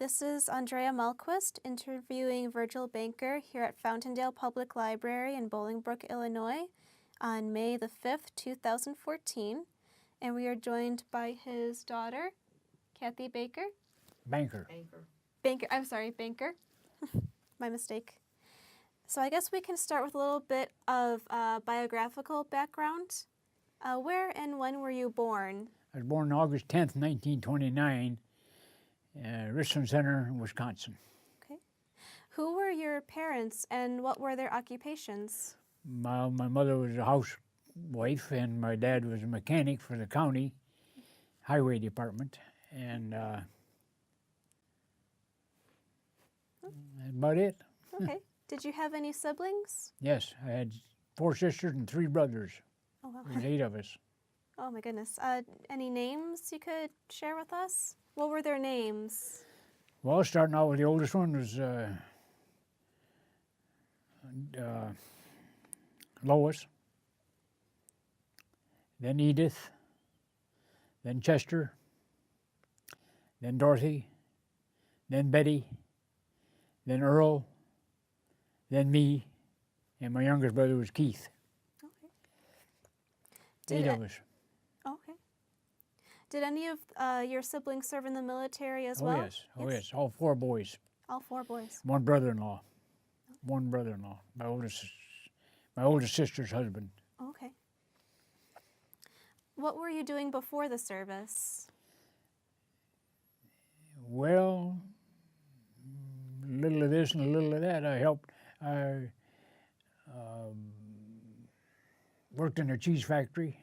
This is Andrea Malquist interviewing Virgil Banker here at Fountaindale Public Library in Bolingbrook, Illinois on May the 5th, 2014. And we are joined by his daughter, Kathy Baker. Banker. Banker, I'm sorry, Banker. My mistake. So I guess we can start with a little bit of biographical background. Where and when were you born? I was born August 10th, 1929, Richland Center, Wisconsin. Okay. Who were your parents and what were their occupations? My mother was a housewife and my dad was a mechanic for the county highway department. And that's about it. Okay. Did you have any siblings? Yes, I had 4 sisters and 3 brothers. Oh, wow. There's 8 of us. Oh, my goodness. Any names you could share with us? What were their names? Well, starting out with the oldest one was Lois, then Edith, then Chester, then Dorothy, then Betty, then Earl, then me, and my youngest brother was Keith. Okay. 8 of us. Okay. Did any of your siblings serve in the military as Oh, well? yes. Oh, yes. All 4 boys. All 4 boys. One brother-in-law. One brother-in-law. My oldest sister's husband. Okay. What were you doing before the service? Well, a little of this and a little of that. I worked in a cheese factory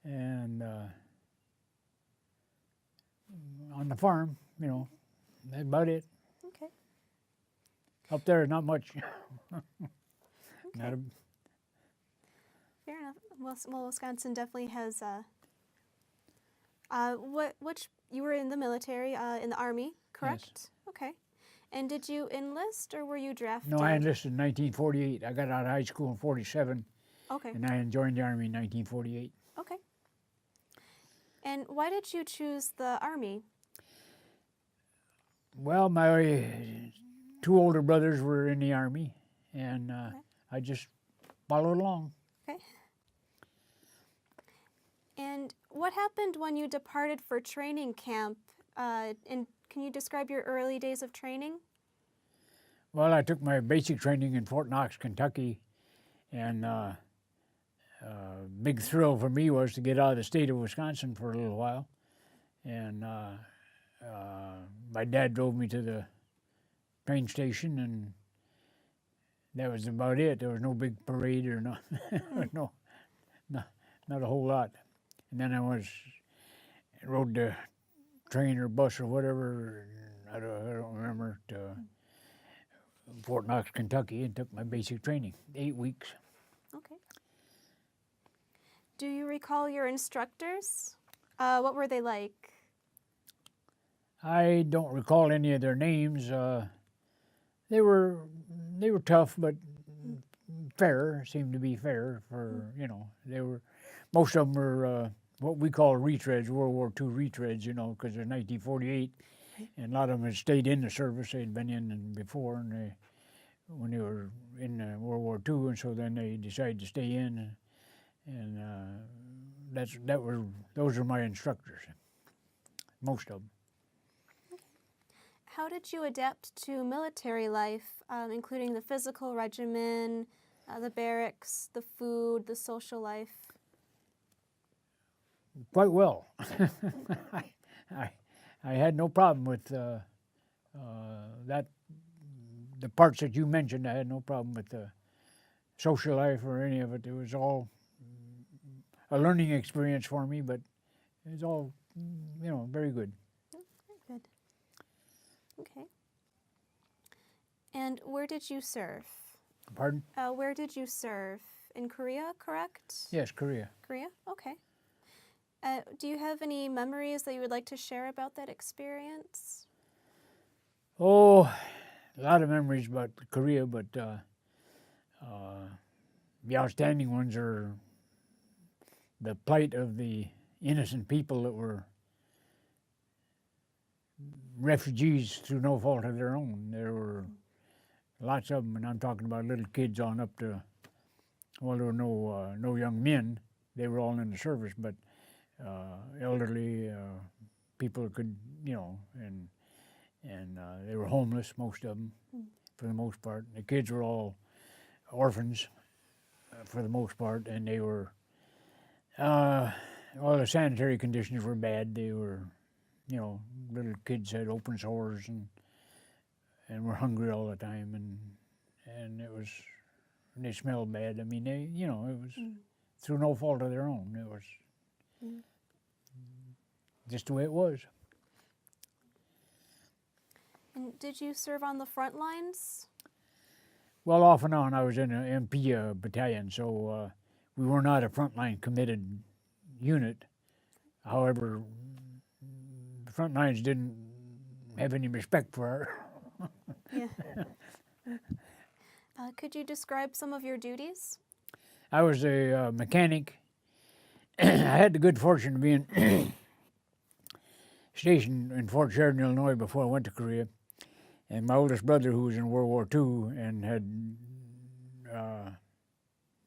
and on the farm, you know, that's about it. Okay. Up there, not much. Not a, Fair enough. Well, Wisconsin definitely has. Which you were in the military, in the Army, correct? Yes. Okay. And did you enlist or were you drafted? no, I enlisted in 1948. I got out of high school in 47, Okay. and I joined the Army in 1948. Okay. And why did you choose the Army? Well, my 2 older brothers were in the Army, and I just followed along. Okay. And what happened when you departed for training camp? And can you describe your early days of training? Well, I took my basic training in Fort Knox, Kentucky, and big thrill for me was to get out of the state of Wisconsin for a little while. And my dad drove me to the train station, and that was about it. There was no big parade or not a whole lot. And then I rode the train or bus or whatever, I don't remember, to Fort Knox, Kentucky, and took my basic training, 8 weeks. Okay. Do you recall your instructors? What were they like? I don't recall any of their names. They were tough, but fair. Seemed to be fair for, you know. Most of them were what we call retreads, World War II retreads, you know, because they're 1948, and a lot of them had stayed in the service. They'd been in before, and when they were in World War II, and so then they decided to stay in, and those were my instructors, most of them. How did you adapt to military life, including the physical regimen, the barracks, the food, the social life? Quite well. I had no problem with that. The parts that you mentioned, I had no problem with the social life or any of it. It was all a learning experience for me, but it was all, you know, very good. Very good. Okay. And where did you serve? Pardon? Where did you serve? In Korea, correct? Yes, Korea. Korea? Okay. Do you have any memories that you would like to share about that experience? Oh, a lot of memories about Korea, but the outstanding ones are the plight of the innocent people that were refugees through no fault of their own. There were lots of them, and I'm talking about little kids on up to, well, there were no young men. They were all in the service, but elderly people could, and they were homeless, most of them, for the most part. The kids were all orphans, for the most part, and they were, all the sanitary conditions were bad. They were, little kids had open sores and were hungry all the time, and they smelled bad. I mean, it was through no fault of their own. It was just the way it was. And did you serve on the front lines? Well, off and on, I was in an MP battalion, so we were not a frontline committed unit. However, the front lines didn't have any respect for her. Yeah. Could you describe some of your duties? I was a mechanic. I had the good fortune of being stationed in Fort Sheridan, Illinois before I went to Korea. And my oldest brother, who was in World War II and had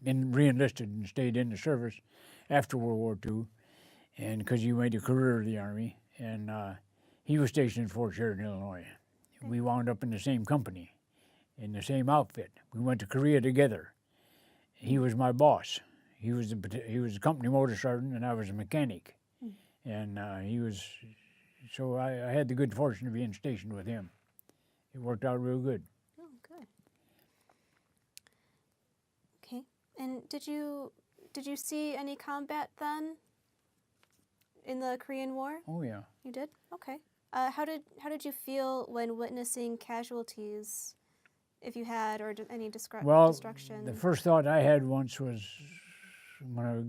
been re-enlisted and stayed in the service after World War II, and because he made a career of the Army, and he was stationed in Fort Sheridan, Illinois. We wound up in the same company, in the same outfit. We went to Korea together. He was my boss. He was a company motor sergeant, and I was a mechanic. And so I had the good fortune of being stationed with him. It worked out real good. Oh, good. Okay. And did you see any combat then in the Korean War? Oh yeah. You did? Okay. How did you feel when witnessing casualties, if you had, or any destruction? The first thought I had once was when a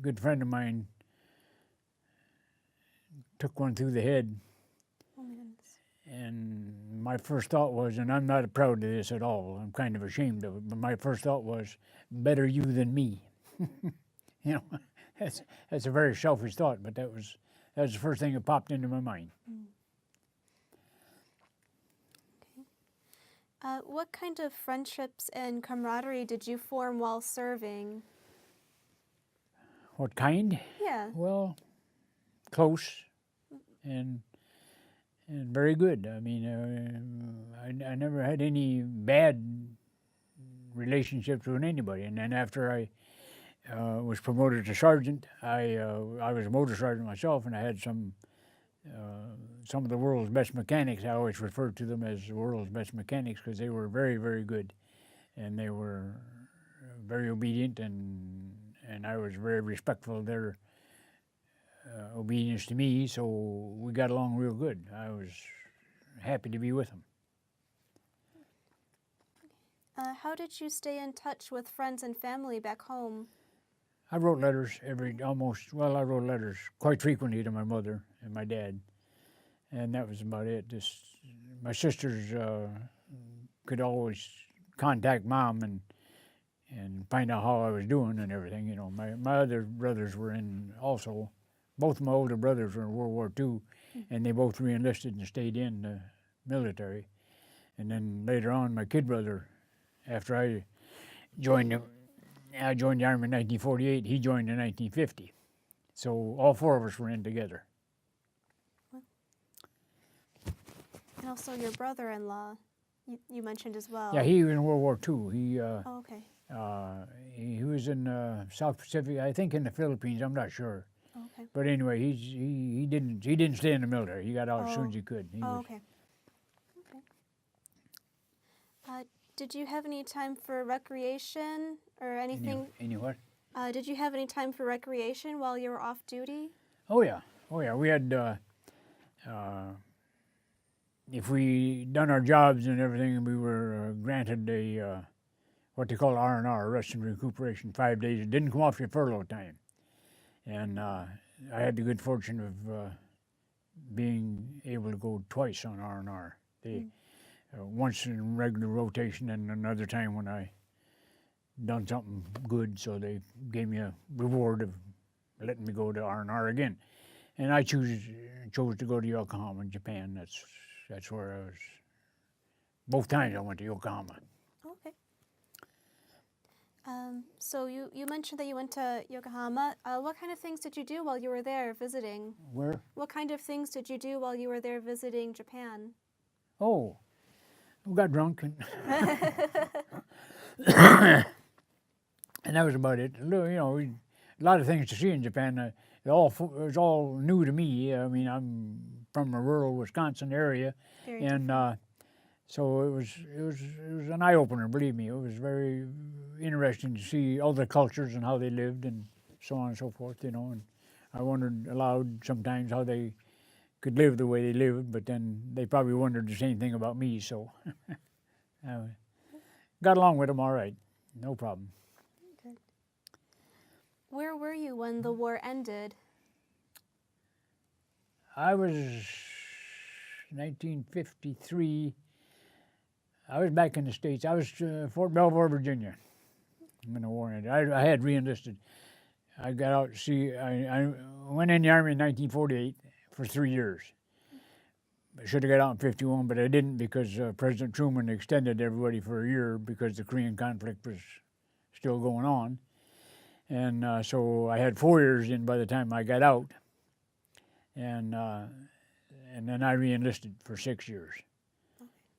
good friend of mine took one through the head. Oh my goodness. And my first thought was, and I'm not proud of this at all, I'm kind of ashamed of it, but my first thought was, better you than me. That's a very selfish thought, but that was the first thing that popped into my mind. Okay. What kind of friendships and camaraderie did you form while serving? What kind? Yeah. Well, close and very good. I mean, I never had any bad relationships with anybody. And then after I was promoted to sergeant, I was a motor sergeant myself, and I had some of the world's best mechanics. I always referred to them as the world's best mechanics because they were very, very good, and they were very obedient, and I was very respectful of their obedience to me, so we got along real good. I was happy to be with them. How did you stay in touch with friends and family back home? I wrote letters I wrote letters quite frequently to my mother and my dad, and that was about it. My sisters could always contact Mom and find out how I was doing and everything. My other brothers were in also. Both of my older brothers were in World War II, and they both re-enlisted and stayed in the military. And then later on, my kid brother, after I joined the Army in 1948, he joined in 1950. So all four of us were in together. And also your brother-in-law, you mentioned as well. Yeah, he was in World War II. Oh, okay. He was in South Pacific, I think in the Philippines, I'm not sure. Okay. But anyway, he didn't stay in the military. He got out as soon as he could. Okay. Did you have any time for recreation or anything? Any what? Did you have any time for recreation while you were off duty? Oh yeah. We had if we done our jobs and everything, we were granted a what they call R&R, rest and recuperation, 5 days. It didn't come off your furlough time. And I had the good fortune of being able to go twice on R&R. Once in regular rotation and another time when I done something good, so they gave me a reward of letting me go to R&R again. And I chose to go to Yokohama, Japan. That's where I was. Both times I went to Yokohama. Okay. So you mentioned that you went to Yokohama. What kind of things did you do while you were there visiting? Where? What kind of things did you do while you were there visiting Japan? Oh, we got drunk and and that was about it. A lot of things to see in Japan. It was all new to me. I mean, I'm from a rural Wisconsin area, Very and different. so it was an eye opener. Believe me, it was very interesting to see other cultures and how they lived and so on and so forth. And I wondered aloud sometimes how they could live the way they lived, but then they probably wondered the same thing about me. So I got along with them all right, no problem. Good. Where were you when the war ended? I was 1953. I was back in the States. I was Fort Belvoir, Virginia, when the war ended. I had re-enlisted. I got out to see. I went in the Army in 1948 for 3 years. I should have got out in 51, but I didn't because President Truman extended everybody for a year because the Korean conflict was still going on. And so I had 4 years in by the time I got out. And then I re-enlisted for 6 years.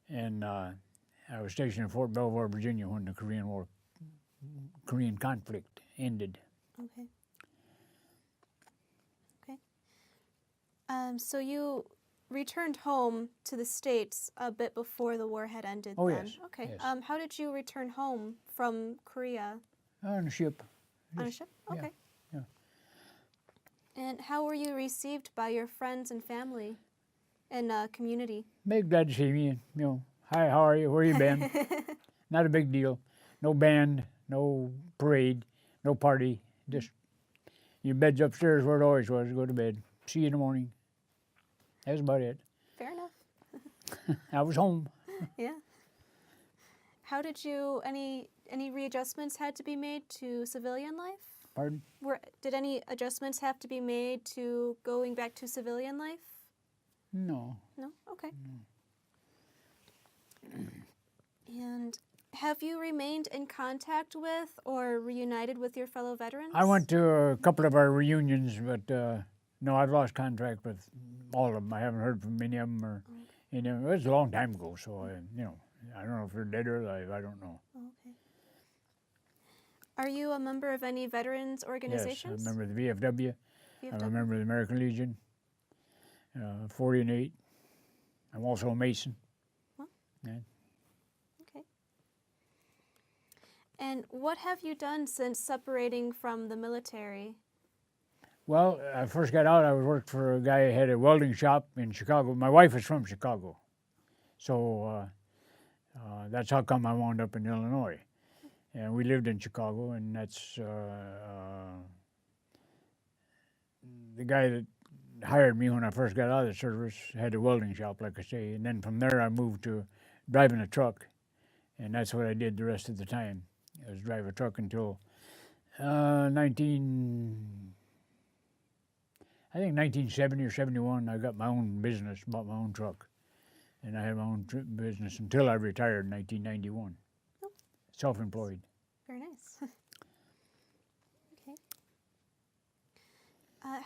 And I was stationed in Fort Belvoir, Virginia when the Korean conflict ended. Okay. So you returned home to the States a bit before the war had ended. Oh, then. yes. Okay. Yes. How did you return home from Korea? On a ship. On a ship? yeah, Okay. yeah. And how were you received by your friends and family and community? They're glad to see me. Hi, how are you? Where you been? Not a big deal. No band, no parade, no party. Just your bed's upstairs where it always was. Go to bed. See you in the morning. That was about it. Fair enough. I was home. Yeah. How did you, any readjustments had to be made to civilian life? Pardon? Did any adjustments have to be made to going back to civilian life? No. No? Okay. And have you remained in contact with or reunited with your fellow veterans? I went to a couple of our reunions, but no, I've lost contact with all of them. I haven't heard from any of them or any of them. It was a long time ago, so I don't know if they're dead or alive. I don't know. Okay. Are you a member of any veterans organizations? Yes, I remember the VFW. VFW? I remember the American Legion, 40 and 8. I'm also a Mason. Huh? Yeah. Okay. And what have you done since separating from the military? Well, I first got out, I worked for a guy who had a welding shop in Chicago. My wife is from Chicago. So that's how come I wound up in Illinois. And we lived in Chicago, and that's the guy that hired me when I first got out of the service had a welding shop, like I say. And then from there I moved to driving a truck, and that's what I did the rest of the time. I was drive a truck until 1970 or 71, I got my own business, bought my own truck. And I had my own business until I retired in 1991. Oh. Self-employed. Very nice. Okay.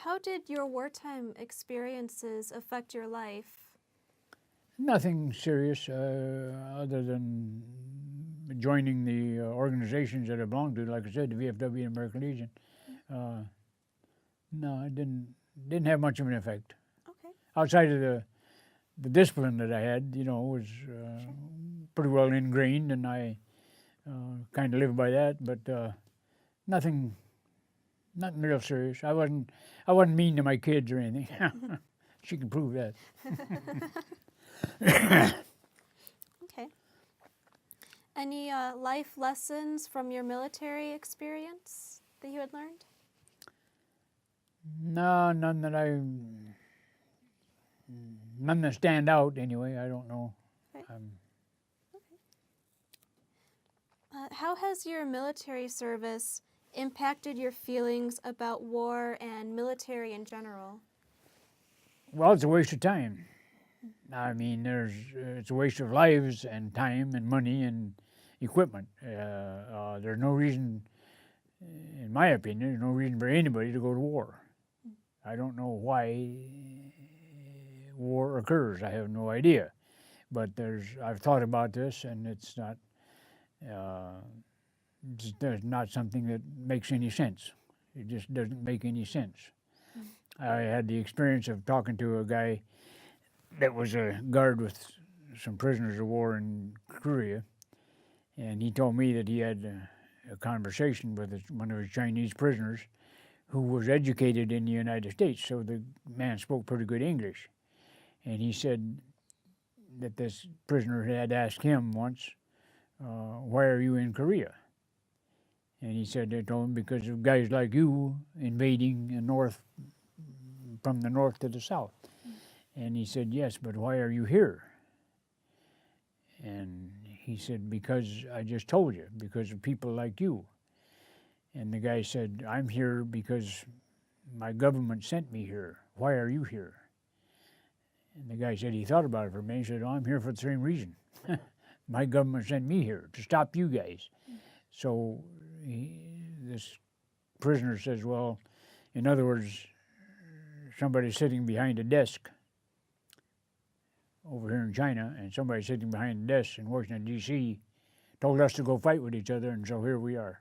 How did your wartime experiences affect your life? Nothing serious other than joining the organizations that I belonged to, like I said, the VFW and American Legion. No, it didn't have much of an effect. Okay. Outside of the discipline that I had, was pretty well ingrained, and I kind of lived by that. But nothing real serious. I wasn't mean to my kids or anything. She can prove that. Okay. Any life lessons from your military experience that you had learned? No, none that stand out anyway. I don't know. Okay. How has your military service impacted your feelings about war and military in general? Well, it's a waste of time. I mean, it's a waste of lives and time and money and equipment. There's no reason, in my opinion, there's no reason for anybody to go to war. I don't know why war occurs. I have no idea. But I've thought about this, and it's not something that makes any sense. It just doesn't make any sense. I had the experience of talking to a guy that was a guard with some prisoners of war in Korea, and he told me that he had a conversation with one of his Chinese prisoners who was educated in the United States, so the man spoke pretty good English. And he said that this prisoner had asked him once, why are you in Korea? And he said they told him because of guys like you invading the north, from the north to the south. And he said, yes, but why are you here? And he said, because I just told you, because of people like you. And the guy said, I'm here because my government sent me here. Why are you here? And the guy said he thought about it for a minute. He said, oh, I'm here for the same reason. My government sent me here to stop you guys. So this prisoner says, well, in other words, somebody sitting behind a desk over here in China and somebody sitting behind the desk in Washington, D.C. told us to go fight with each other, and so here we are.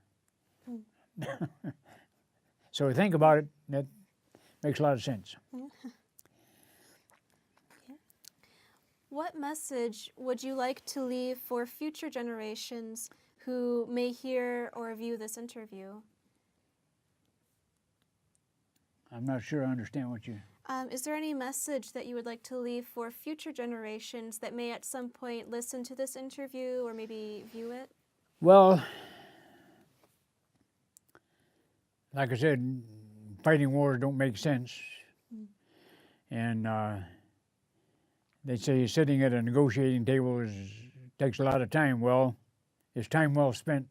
So think about it, that makes a lot of sense. What message would you like to leave for future generations who may hear or view this interview? I'm not sure I understand what you... Is there any message that you would like to leave for future generations that may at some point listen to this interview or maybe view it? Well, like I said, fighting wars don't make sense. And they say sitting at a negotiating table takes a lot of time. Well, it's time well spent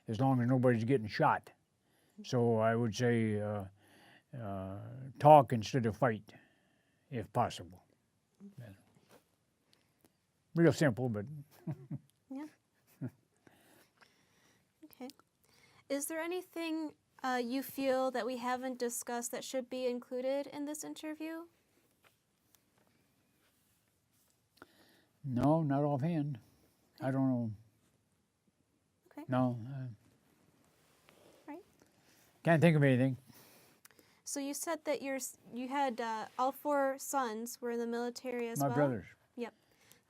as long as nobody's getting shot. So I would say talk instead of fight, if possible. Real simple, but... Yeah. Okay. Is there anything you feel that we haven't discussed that should be included in this interview? No, not offhand. I don't know. Okay. No. Right. Can't think of anything. So you said that you had all 4 sons were in the military as well? My brothers. Yep.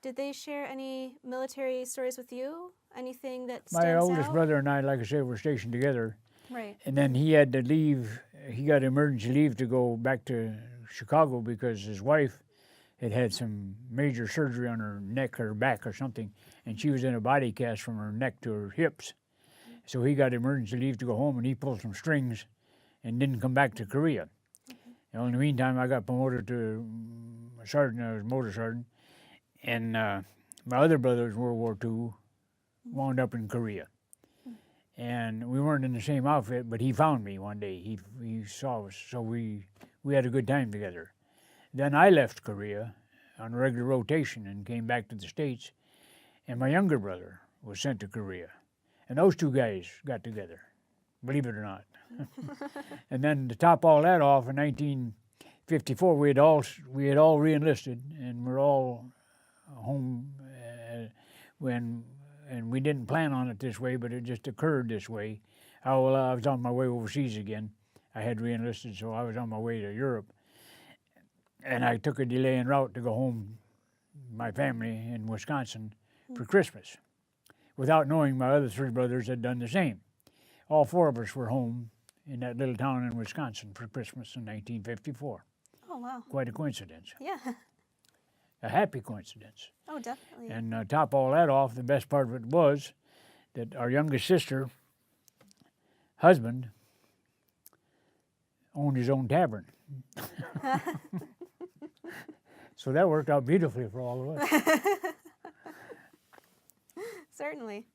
Did they share any military stories with you? Anything that My stands oldest out? brother and I, like I said, were stationed together. Right. And then he had to leave. He got emergency leave to go back to Chicago because his wife had had some major surgery on her neck or back or something, and she was in a body cast from her neck to her hips. So he got emergency leave to go home, and he pulled some strings and didn't come back to Korea. And in the meantime, I got promoted to a sergeant. I was a motor sergeant. And my other brother was World War II, wound up in Korea. And we weren't in the same outfit, but he found me one day. He saw us, so we had a good time together. Then I left Korea on regular rotation and came back to the States, and my younger brother was sent to Korea. And those 2 guys got together, believe it or not. And then to top all that off, in 1954, we had all re-enlisted, and we're all home and we didn't plan on it this way, but it just occurred this way. I was on my way overseas again. I had re-enlisted, so I was on my way to Europe. And I took a delay en route to go home, my family in Wisconsin, for Christmas, without knowing my other 3 brothers had done the same. All 4 of us were home in that little town in Wisconsin for Christmas in 1954. Oh, wow. Quite a coincidence. Yeah. A happy coincidence. Oh, definitely. And top all that off, the best part of it was that our youngest sister, husband, owned his own tavern. So that worked out beautifully for all of us. Certainly.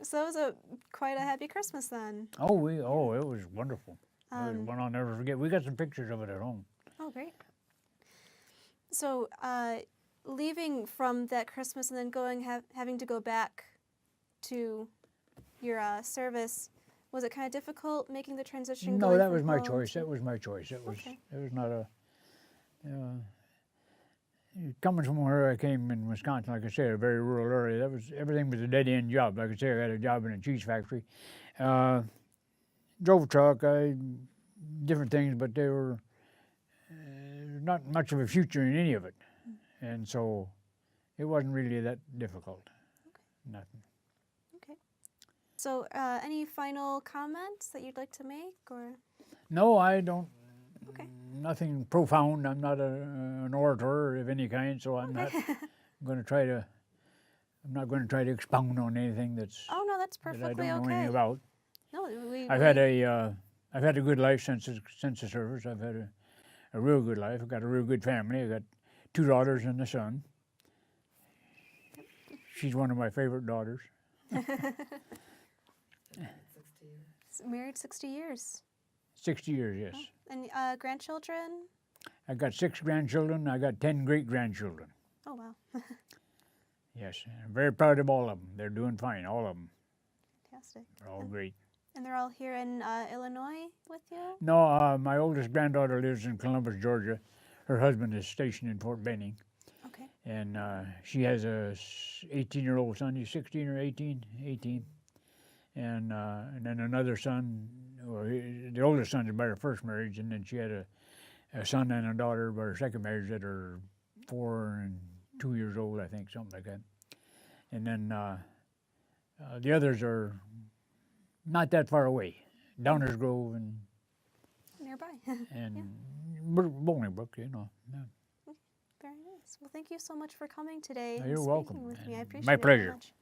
So it was quite a happy Christmas then. Oh, it was wonderful. It was one I'll never forget. We got some pictures of it at home. Oh, great. So, leaving from that Christmas and then having to go back to your service, was it kind of difficult making the transition? No, going that from was my home choice. to- That was my choice. Okay. It was not a. Coming from where I came in Wisconsin, like I said, a very rural area, everything was a dead end job. Like I said, I had a job in a cheese factory, drove a truck, different things, but they were not much of a future in any of it, and so it wasn't really that difficult. Nothing. Okay. So, any final comments that you'd like to make, or? No, I don't. Okay. Nothing profound. I'm not an orator of any kind, so I'm not going to try to. I'm not going to try to expound on anything Oh no, that's that I perfectly don't know okay. anything about. No, I've had a good life since the service. I've had a real good life. I've got a real good family. I've got 2 daughters and a son. She's one of my favorite daughters. Married 60 years. 60 years, yes. And grandchildren? I got 6 grandchildren. I got 10 great-grandchildren. Oh, wow. Yes, I'm very proud of all of them. They're doing fine, all of them. Fantastic. They're all great. And they're all here in Illinois with you? No, my oldest granddaughter lives in Columbus, Georgia. Her husband is stationed in Fort Benning. Okay. And she has a 18-year-old son. He's 16 or 18? 18. And then another son, well, the oldest son is by her first marriage, and then she had a son and a daughter by her second marriage that are 4 and 2 years old, I think, something like that. And then the others are not that far away, Downers Grove and Nearby. and Bolingbrook, you know. Yeah. Very nice. Well, thank you so much for coming today. You're and welcome. speaking with me. I And appreciate my it very pleasure. much.